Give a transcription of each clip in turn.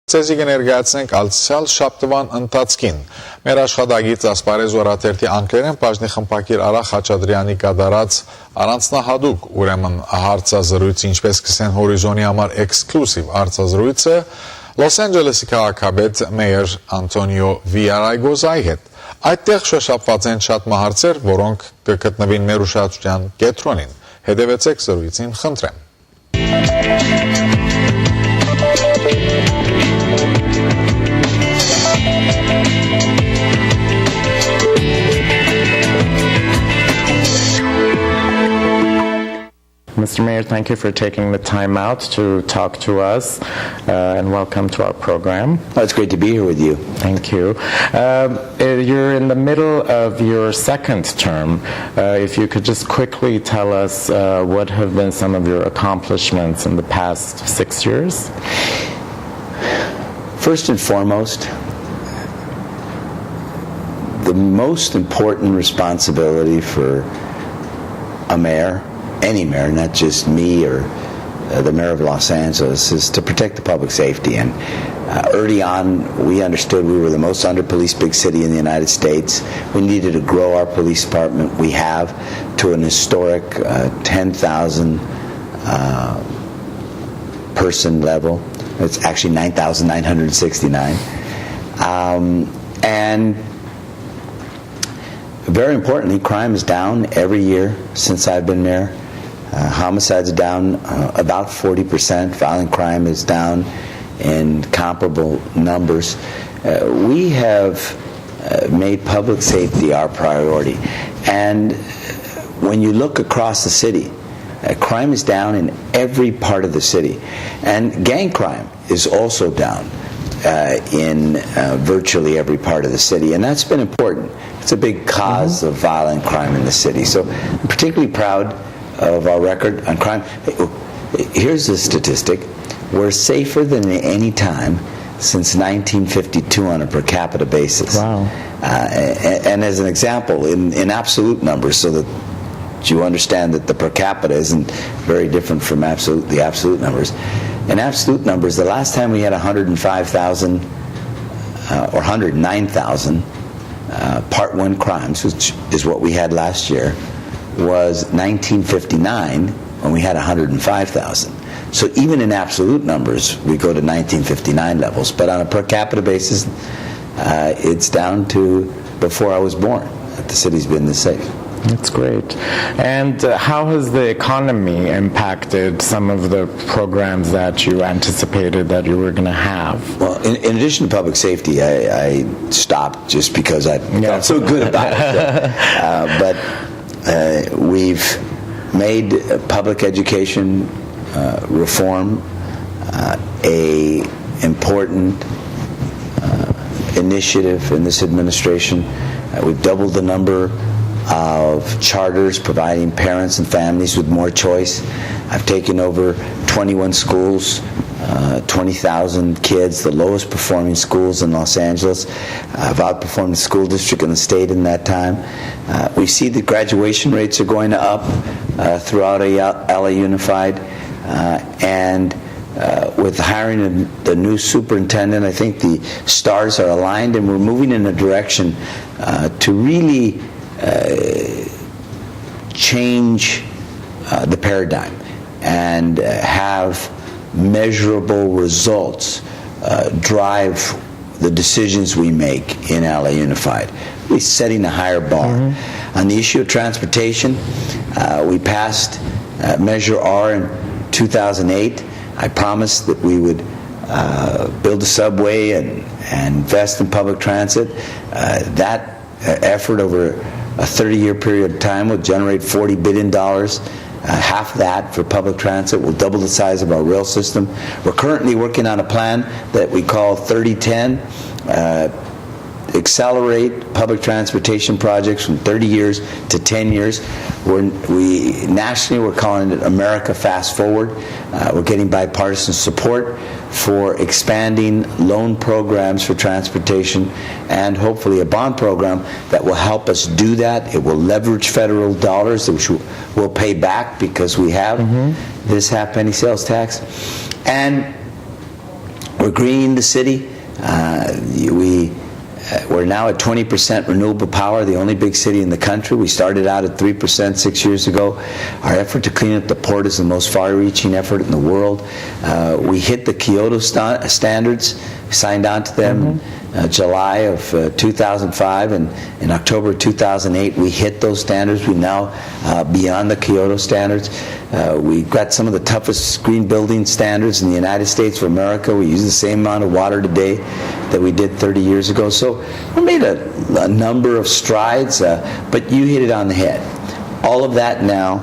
Ցեզի կներկայացնենք ալցյալ շաբթվան ընթացքին։ Մեր աշխատագից Ասbarez օրաթերթի անգլերեն բաժնի խմբագիր Ara Khachatouriani կատարած առանձնահատուկ ուրեմն հարցազրույց, ինչպես կսեն հորիզոնի համար էքսկլյուզիվ հարցազրույցը Լոս Անջելեսի քաղաքապետ Մեյր Անտոնիո Villaraigosa-ի հետ։ Այդտեղ շոշափված են շատ մահարցեր, որոնք կգտնվին մեր ուշադրության կենտրոնին։ Հետևեցեք զրույցին, խնդրեմ։ Mr. Mayor, thank you for taking the time out to talk to us and welcome to our program. Oh, it's great to be here with you. Thank you. You're in the middle of your second term. If you could just quickly tell us what have been some of your accomplishments in the past 6 years? First and foremost, the most important responsibility for a mayor, any mayor, not just me or the mayor of Los Angeles, is to protect the public safety. And early on, we understood we were the most under-policed big city in the United States. We needed to grow our police department. We have to an historic 10,000 person level. It's actually 9,969. And very importantly, crime is down every year since I've been mayor. Homicides are down about 40%. Violent crime is down in comparable numbers. We have made public safety our priority. And when you look across the city, crime is down in every part of the city. And gang crime is also down in virtually every part of the city. And that's been important. It's a big cause of violent crime in the city. So I'm particularly proud of our record on crime. Here's a statistic. We're safer than any time since 1952 on a per capita basis. Wow. And as an example, in absolute numbers, so that you understand that the per capita isn't very different from the absolute numbers. In absolute numbers, the last time we had 105,000 or 109,000 Part 1 crimes, which is what we had last year, was 1959 when we had 105,000. So even in absolute numbers, we go to 1959 levels. But on a per capita basis, it's down to before I was born. The city's been this safe. That's great. And how has the economy impacted some of the programs that you anticipated that you were going to have? Well, in addition to public safety, I stopped just because I felt so good about it. But we've made public education reform a important initiative in this administration. We've doubled the number of charters providing parents and families with more choice. I've taken over 21 schools, 20,000 kids, the lowest performing schools in Los Angeles. I've outperformed the school district in the state in that time. We see that graduation rates are going up throughout LA Unified, and with the hiring of the new superintendent, I think the stars are aligned, and we're moving in a direction to really change the paradigm and have measurable results drive the decisions we make in LA Unified. We're setting a higher bar. On the issue of transportation, we passed Measure R in 2008. I promised that we would build a subway and invest in public transit. That effort over a 30-year period of time will generate $40 billion. Half of that for public transit will double the size of our rail system. We're currently working on a plan that we call 3010, accelerate public transportation projects from 30 years to 10 years. Nationally, we're calling it America Fast Forward. We're getting bipartisan support for expanding loan programs for transportation and hopefully a bond program that will help us do that. It will leverage federal dollars, which we'll pay back because we have this half-penny sales tax. And we're We're greening the city. We're now at 20% renewable power, the only big city in the country. We started out at 3% 6 years ago. Our effort to clean up the port is the most far-reaching effort in the world. We hit the Kyoto standards, signed on to them in July of 2005, and in October 2008 we hit those standards. We now beyond the Kyoto standards. We've got some of the toughest green building standards in the United States of America. We use the same amount of water today that we did 30 years ago. So we made a number of strides, but you hit it on the head. All of that now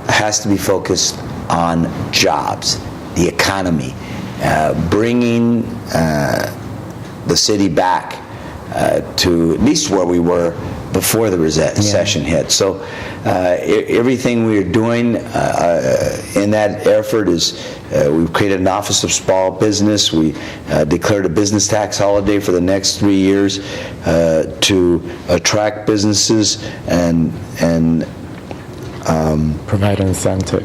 has to be focused on jobs, the economy, bringing the city back to at least where we were before the recession hit. So everything we're doing in that effort is we've created an Office of Small Business. We declared a business tax holiday for the next 3 years to attract businesses and provide incentives.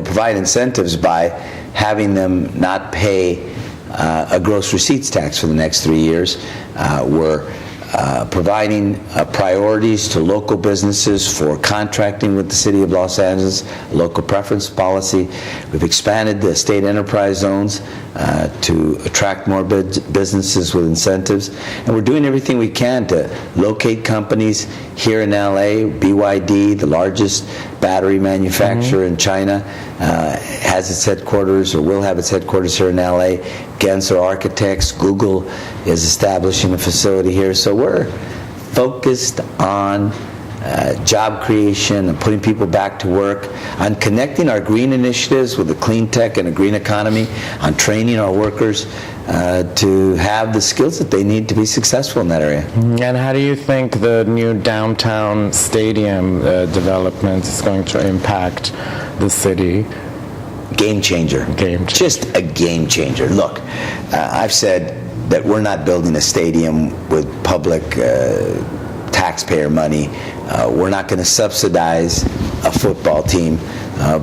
Provide incentives by having them not pay a gross receipts tax for the next 3 years. We're providing priorities to local businesses for contracting with the City of Los Angeles, a local preference policy. We've expanded the state enterprise zones to attract more businesses with incentives. And we're doing everything we can to locate companies here in LA. BYD, the largest battery manufacturer in China, has its headquarters, or will have its headquarters here in LA. Gensler Architects, Google is establishing a facility here. So we're focused on job creation and putting people back to work, on connecting our green initiatives with the clean tech and a green economy, on training our workers to have the skills that they need to be successful in that area. And how do you think the new downtown stadium development is going to impact the city? Game changer. Just a game changer. Look, I've said that we're not building a stadium with public taxpayer money. We're not going to subsidize a football team.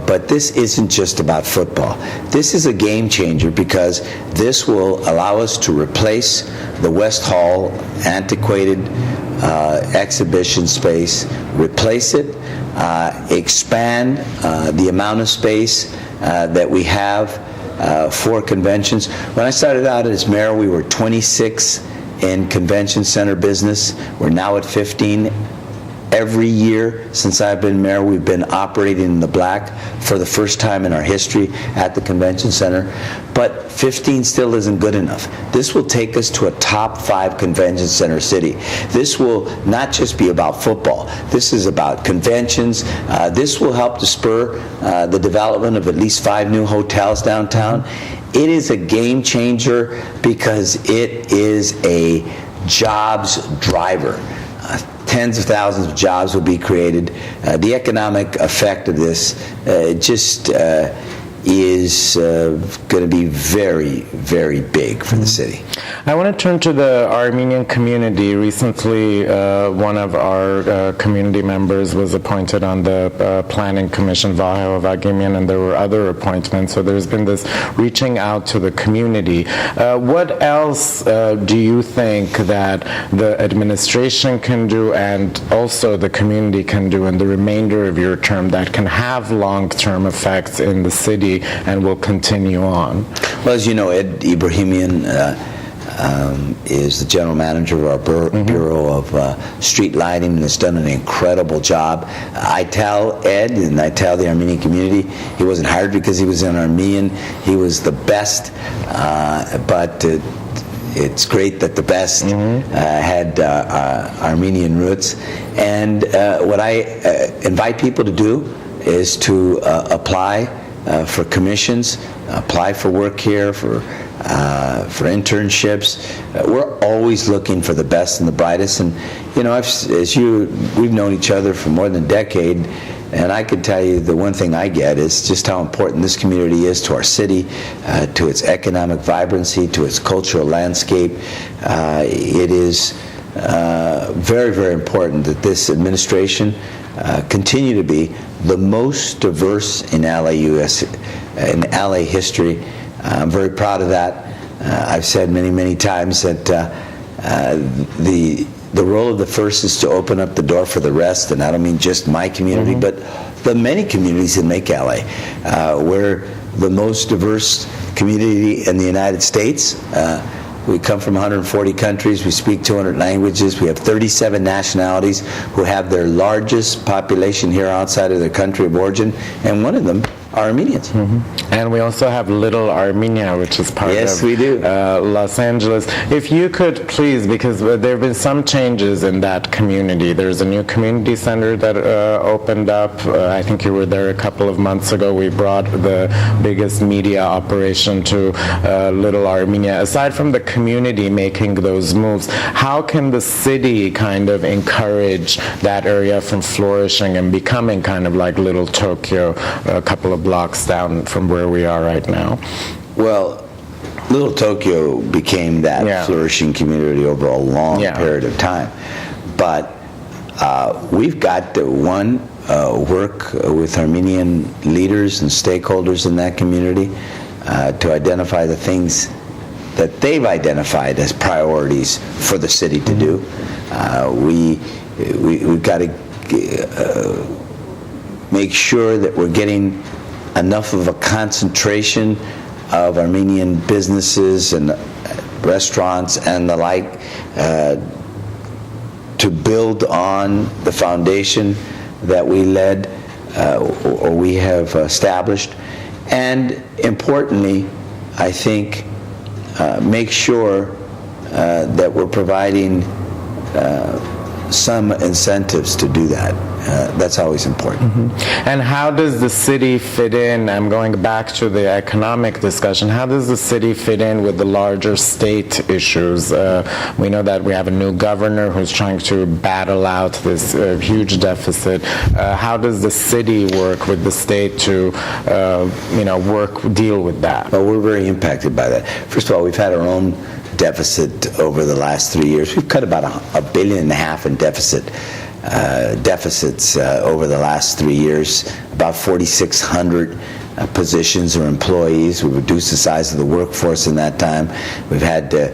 But this isn't just about football. This is a game changer because this will allow us to replace the West Hall antiquated exhibition space, replace it, expand the amount of space that we have for conventions. When I started out as mayor, we were 26 in convention center business. We're now at 15. Every year since I've been mayor, we've been operating in the black for the first time in our history at the convention center. But 15 still isn't good enough. This will take us to a top 5 convention center city. This will not just be about football. This is about conventions. This will help to spur the development of at least 5 new hotels downtown. It is a game changer because it is a jobs driver. Tens of thousands of jobs will be created. The economic effect of this is going to be very, very big for the city. I want to turn to the Armenian community. Recently, one of our community members was appointed on the Planning Commission, Vahel Vagimian, and there were other appointments. So there's been this reaching out to the community. What else do you think that the administration can do and also the community can do in the remainder of your term that can have long-term effects in the city and will continue on? Well, as you know, Ed Ibrahimian is the general manager of our Bureau of Street Lighting and has done an incredible job. I tell Ed and I tell the Armenian community he wasn't hired because he was an Armenian. He was the best, but it's great that the best had Armenian roots. And what I invite people to do is to apply for commissions, apply for work here, for internships. We're always looking for the best and the brightest. And you know, we've known each other for more than a decade, and I can tell you the one thing I get is just how important this community is to our city, to its economic vibrancy, to its cultural landscape. It is very, very important that this administration continue to be the most diverse in LA history. I'm very proud of that. I've said many times that the role of the first is to open up the door for the rest, and I don't mean just my community, but the many communities that make LA. We're the most diverse community in the United States. We come from 140 countries. We speak 200 languages. We have 37 nationalities who have their largest population here outside of their country of origin, and one of them are Armenians. And we also have Little Armenia, which is part of we do. Los Angeles. If you could please, because there have been some changes in that community. There's a new community center that opened up. I think you were there a couple of months ago. We brought the biggest media operation to Little Armenia. Aside from the community making those moves, how can the city kind of encourage that area from flourishing and becoming kind of like Little Tokyo a couple of blocks down from where we are right now? Well, Little Tokyo became that flourishing community over a long period of time. But we've got to, work with Armenian leaders and stakeholders in that community to identify the things that they've identified as priorities for the city to do. We've got to make sure that we're getting enough of a concentration of Armenian businesses and restaurants and the like to build on the foundation that we led or we have established. And importantly, I think make sure that we're providing some incentives to do that. That's always important. And how does the city fit in? I'm going back to the economic discussion. How does the city fit in with the larger state issues? We know that we have a new governor who's trying to battle out this huge deficit. How does the city work with the state to, deal with that? Well, we're very impacted by that. First of all, we've had our own deficit over the last 3 years. We've cut about $1.5 billion in deficits over the last 3 years. About 4,600 positions or employees. We've reduced the size of the workforce in that time. We've had to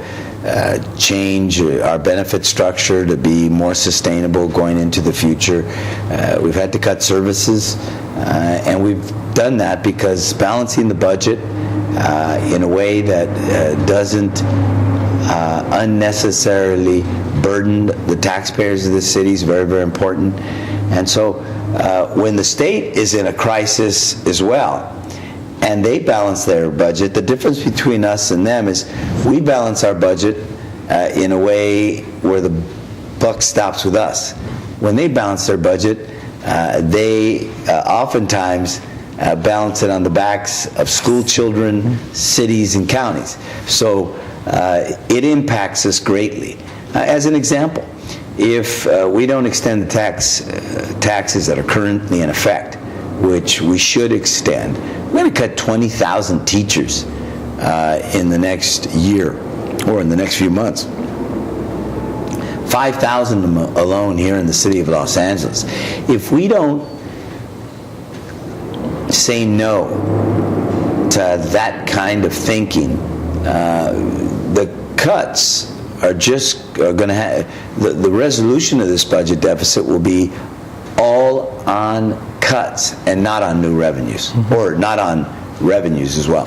change our benefit structure to be more sustainable going into the future. We've had to cut services, and we've done that because balancing the budget in a way that doesn't unnecessarily burden the taxpayers of the city is very, very important. And so when the state is in a crisis as well, and they balance their budget, the difference between us and them is we balance our budget in a way where the buck stops with us. When they balance their budget, they oftentimes balance it on the backs of school children, cities, and counties. So it impacts us greatly. As an example, if we don't extend the taxes that are currently in effect, which we should extend, we're going to cut 20,000 teachers in the next year or in the next few months. 5,000 alone here in the city of Los Angeles. If we don't say no to that kind of thinking, the cuts are going to have, the resolution of this budget deficit will be all on cuts and not on new revenues, or not on revenues as well.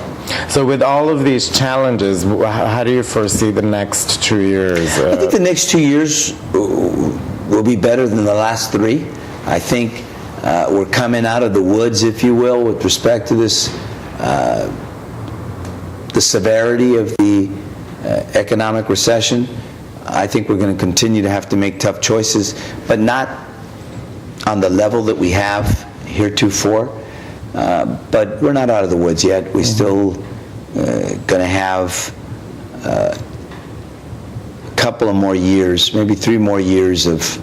So with all of these challenges, how do you foresee the next 2 years? I think the next 2 years will be better than the last 3. I think we're coming out of the woods, if you will, with respect to this, the severity of the economic recession. I think we're going to continue to have to make tough choices, but not on the level that we have heretofore. But we're not out of the woods yet. We're still going to have a couple of more years, maybe 3 more years of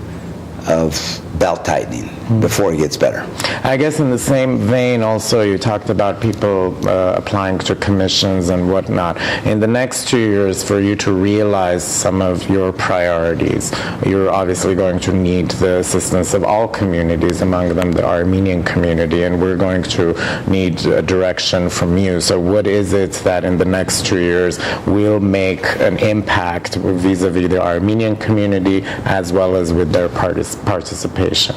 belt-tightening before it gets better. I guess in the same vein also, you talked about people applying to commissions and whatnot. In the next 2 years, for you to realize some of your priorities, you're obviously going to need the assistance of all communities, among them the Armenian community, and we're going to need a direction from you. So what is it that in the next 2 years will make an impact vis-a-vis the Armenian community as well as with their participation?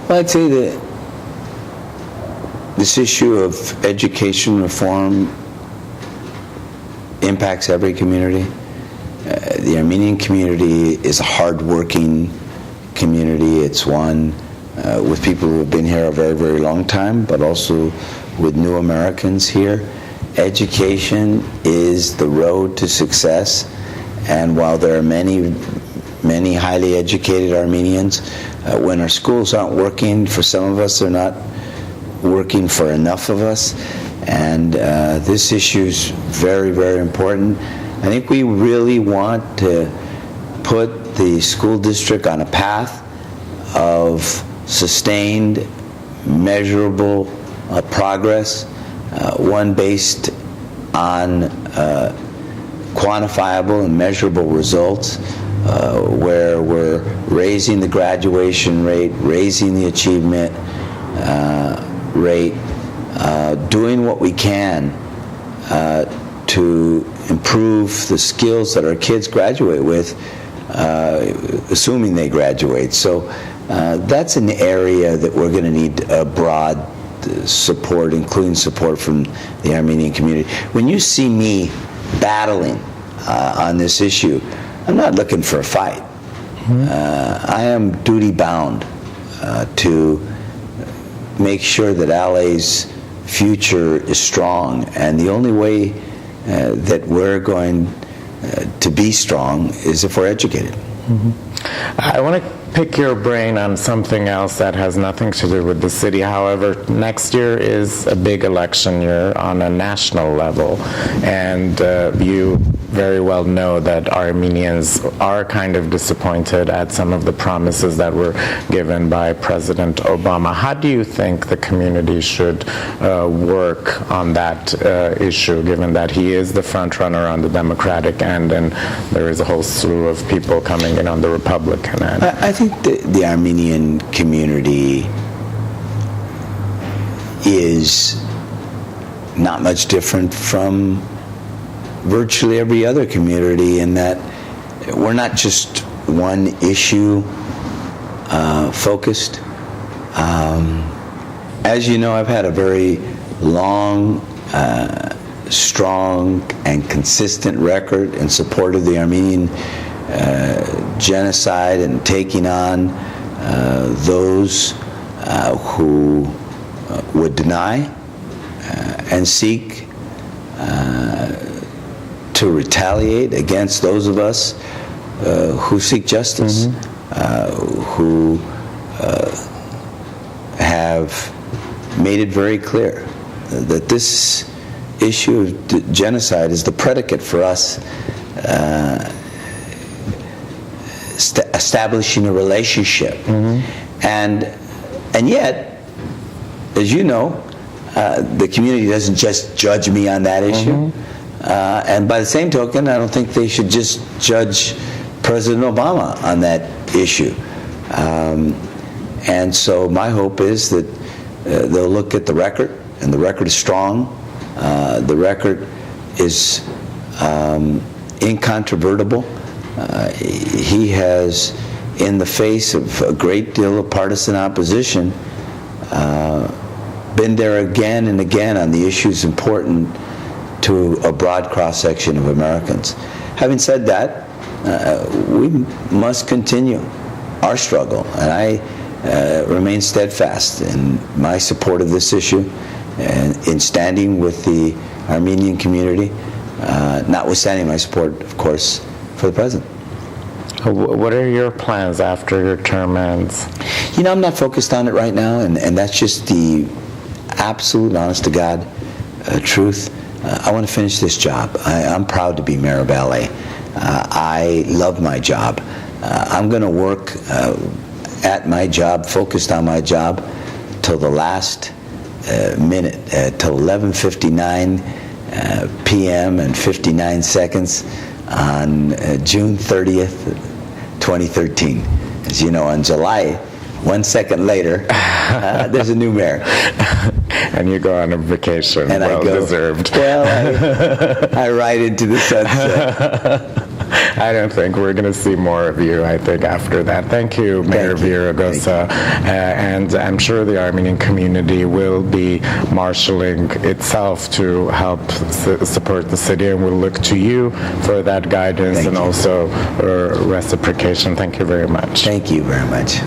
Well, I'd say that this issue of education reform impacts every community. The Armenian community is a hard-working community. It's one with people who have been here a very, very long time, but also with new Americans here. Education is the road to success, and while there are many highly educated Armenians, when our schools aren't working for some of us, they're not working for enough of us, and this issue is very, very important. I think we really want to put the school district on a path of sustained, measurable progress, one based on quantifiable and measurable results, where we're raising the graduation rate, raising the achievement rate, doing what we can to improve the skills that our kids graduate with, assuming they graduate. So that's an area that we're going to need broad support, including support from the Armenian community. When you see me battling on this issue, I'm not looking for a fight. I am duty-bound to make sure that LA's future is strong, and the only way that we're going to be strong is if we're educated. I want to pick your brain on something else that has nothing to do with the city. However, next year is a big election year on a national level, and you very well know that Armenians are kind of disappointed at some of the promises that were given by President Obama. How do you think the community should work on that issue, given that he is the front runner on the Democratic end and there is a whole slew of people coming in on the Republican end? I think the Armenian community is not much different from virtually every other community, in that we're not just one issue focused. As you know, I've had a very long, strong, and consistent record in support of the Armenian genocide and taking on those who would deny and seek to retaliate against those of us who seek justice, who have made it very clear that this issue of genocide is the predicate for us establishing a relationship. And yet, as you know, the community doesn't just judge me on that issue. And by the same token, I don't think they should just judge President Obama on that issue. And so my hope is that they'll look at the record, and the record is strong. The record is incontrovertible. He has, in the face of a great deal of partisan opposition, been there again and again on the issues important to a broad cross-section of Americans. Having said that, we must continue our struggle, and I remain steadfast in my support of this issue and in standing with the Armenian community, notwithstanding my support, of course, for the president. What are your plans after your term ends? You know, I'm not focused on it right now, and that's just the absolute, honest-to-God truth. I want to finish this job. I'm proud to be mayor of LA. I love my job. I'm going to work at my job, focused on my job, till the last minute, till 11:59 p.m. and 59 seconds on June 30th, 2013. As you know, on July, 1 second later, there's a new mayor. And you go on a vacation, And well I go, deserved. Well, I ride into the sunset. I don't think we're going to see more of you, I think, after that. Thank you, Mayor Villaraigosa. And I'm sure the Armenian community will be marshaling itself to help support the city, and we'll look to you for that guidance and also reciprocation. Thank you very much. Thank you very much.